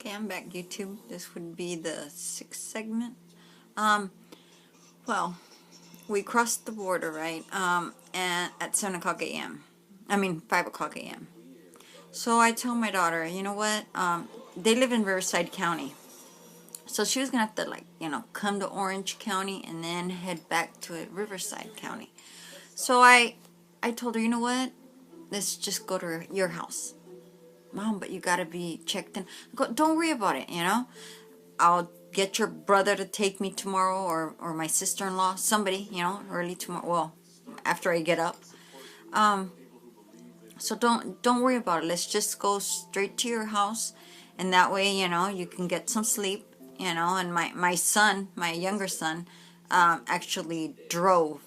Okay, I'm back, YouTube. This would be the 6th segment. Well, we crossed the border, right? And at 7 o'clock a.m. I mean, 5 o'clock a.m. So I told my daughter, you know what? They live in Riverside County. So she was going to have to, come to Orange County and then head back to Riverside County. So I told her, you know what? Let's just go to your house. Mom, but you got to be checked in. Go, don't worry about it, I'll get your brother to take me tomorrow, or my sister-in-law, somebody, early tomorrow. Well, after I get up. So don't worry about it. Let's just go straight to your house, and that way, you can get some sleep. And my son, my younger son, actually drove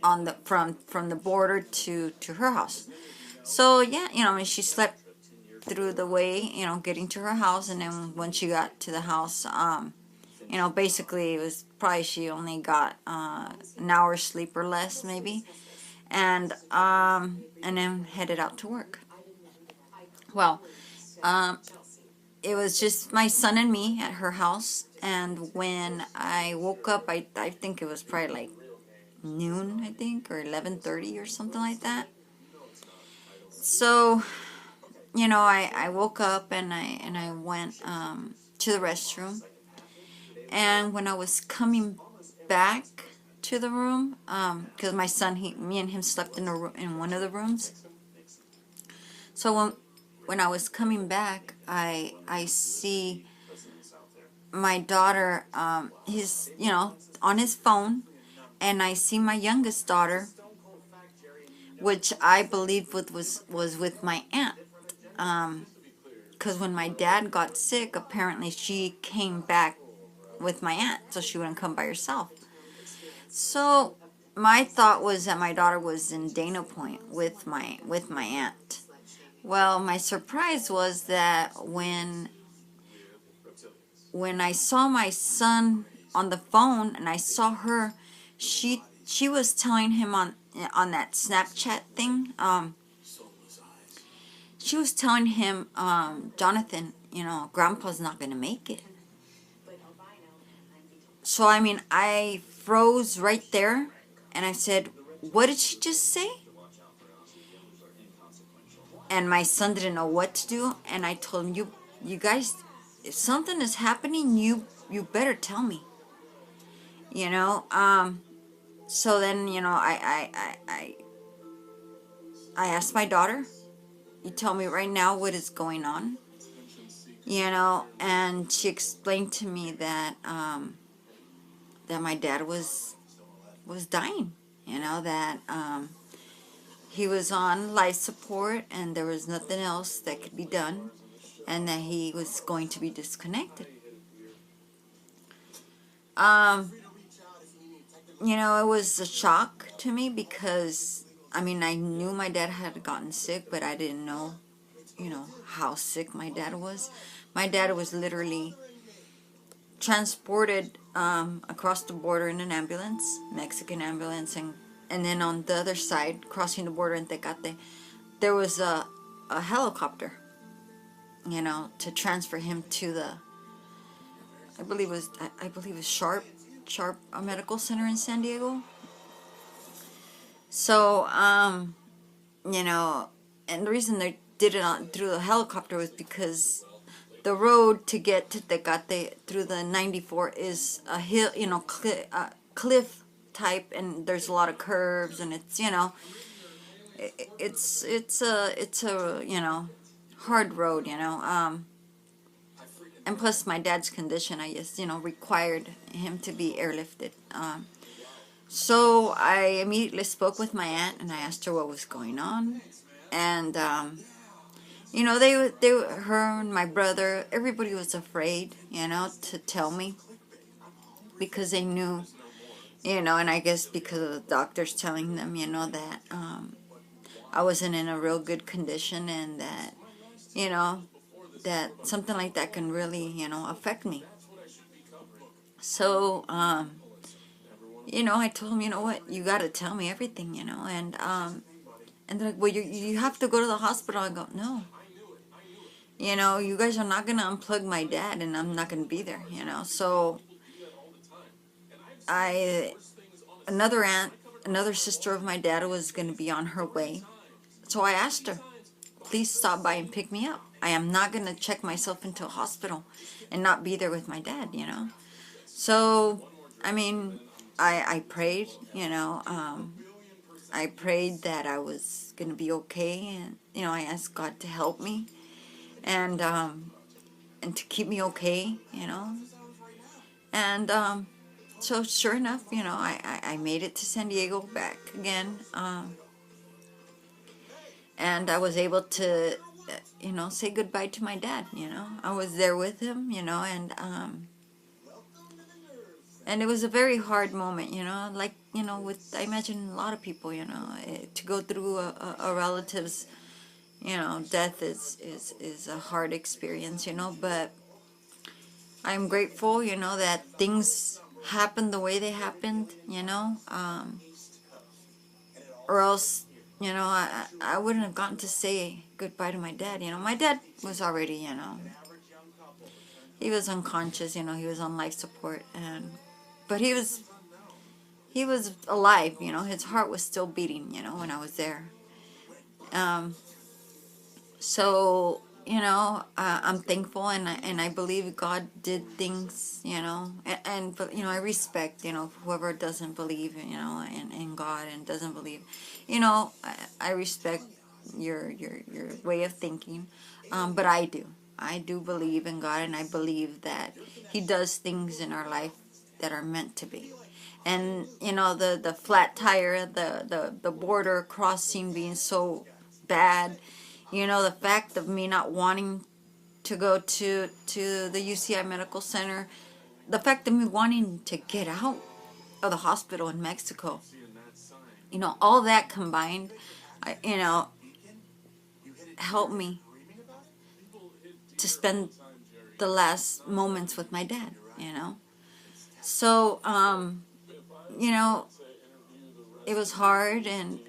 on the from the border to her house. So yeah, I mean, she slept through the way, getting to her house, and then when she got to the house, basically it was probably she only got an hour's sleep or less, maybe, and then headed out to work. Well, it was just my son and me at her house, and when I woke up, I think it was probably like noon, I think, or 11:30 or something like that. So I woke up and I went to the restroom, and when I was coming back to the room, because my son, me and him slept in one of the rooms. So when I was coming back, I see my daughter, his on his phone, and I see my youngest daughter, which I believe was with my aunt. Because when my dad got sick, apparently she came back with my aunt, so she wouldn't come by herself. So my thought was that my daughter was in Dana Point with my aunt. Well, my surprise was that when I saw my son on the phone and I saw her, she was telling him on that Snapchat thing. She was telling him, Jonathan, Grandpa's not gonna make it. So I mean, I froze right there, and I said, "What did she just say?" And my son didn't know what to do, and I told him, "You guys, if something is happening, you better tell me." You know. So then, I asked my daughter, "You tell me right now what is going on." And she explained to me that that my dad was dying. That he was on life support and there was nothing else that could be done, and that he was going to be disconnected. It was a shock to me because, I mean, I knew my dad had gotten sick, but I didn't know, how sick my dad was. My dad was literally transported across the border in an ambulance, Mexican ambulance, and then on the other side, crossing the border in Tecate, there was a helicopter, to transfer him to the, I believe it was Sharp Medical Center in San Diego. So, and the reason they did it through the helicopter was because the road to get to Tecate through the 94 is a hill, cliff type, and there's a lot of curves, and it's, it's a hard road, and plus my dad's condition, I guess, required him to be airlifted. So I immediately spoke with my aunt and I asked her what was going on, and her and my brother, everybody was afraid, to tell me, because they knew, and I guess because of the doctors telling them, that I wasn't in a real good condition, and that, that something like that can really, affect me. So, I told him, you know what, you got to tell me everything, and And they're like, well, you have to go to the hospital. I go, no. You guys are not going to unplug my dad, and I'm not going to be there, So I, another aunt, another sister of my dad was going to be on her way. So I asked her, please stop by and pick me up. I am not going to check myself into a hospital and not be there with my dad. So, I mean, I prayed, I prayed that I was going to be okay, and, I asked God to help me and, and to keep me okay. And, so sure enough, I made it to San Diego back again, and I was able to, say goodbye to my dad. I was there with him, and it was a very hard moment, like, with, I imagine a lot of people, to go through a relative's, death is a hard experience, but I'm grateful, that things happened the way they happened, or else, I wouldn't have gotten to say goodbye to my dad. My dad was already, he was unconscious, he was on life support, but he was alive, his heart was still beating, when I was there. Um, so I'm thankful, and I believe God did things, but I respect, whoever doesn't believe, in God and doesn't believe, I respect your way of thinking, but I do believe in God, and I believe that He does things in our life that are meant to be. And the flat tire, the border crossing being so bad, the fact of me not wanting to go to the UCI Medical Center, the fact of me wanting to get out of the hospital in Mexico, all that combined, helped me to spend the last moments with my dad. So, you know, it was hard, and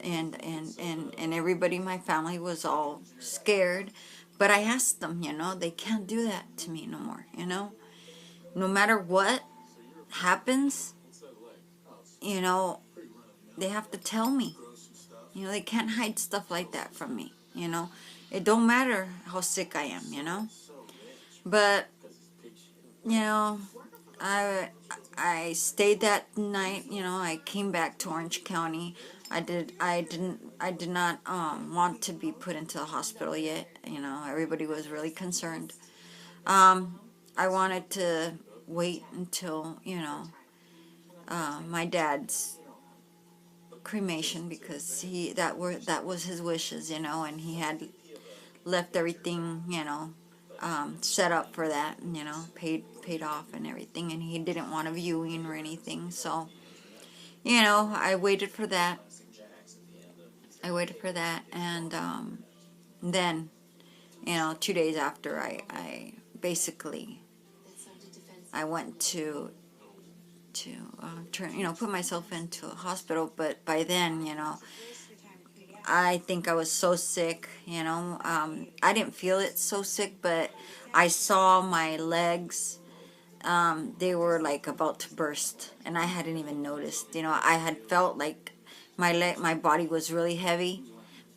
everybody in my family was all scared, but I asked them, they can't do that to me no more. No matter what happens, you know they have to tell me. They can't hide stuff like that from me. It don't matter how sick I am. But you know I stayed that night. I came back to Orange County. I did not want to be put into the hospital yet. Everybody was really concerned. I wanted to wait until my dad's cremation, because that was his wishes, and he had left everything, set up for that, and, paid off and everything, and he didn't want a viewing or anything. So, I waited for that. And then, 2 days after, I basically I went to put myself into a hospital. But by then, I think I was so sick. I didn't feel it so sick, but I saw my legs. They were like about to burst, and I hadn't even noticed. I had felt like my body was really heavy,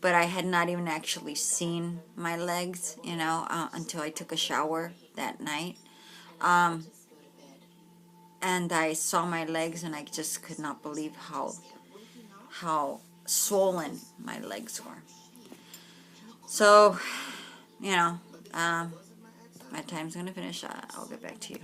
but I had not even actually seen my legs, until I took a shower that night. Um, and I saw my legs, and I just could not believe how swollen my legs were. So, you know, um, my time's gonna finish. I'll get back to you.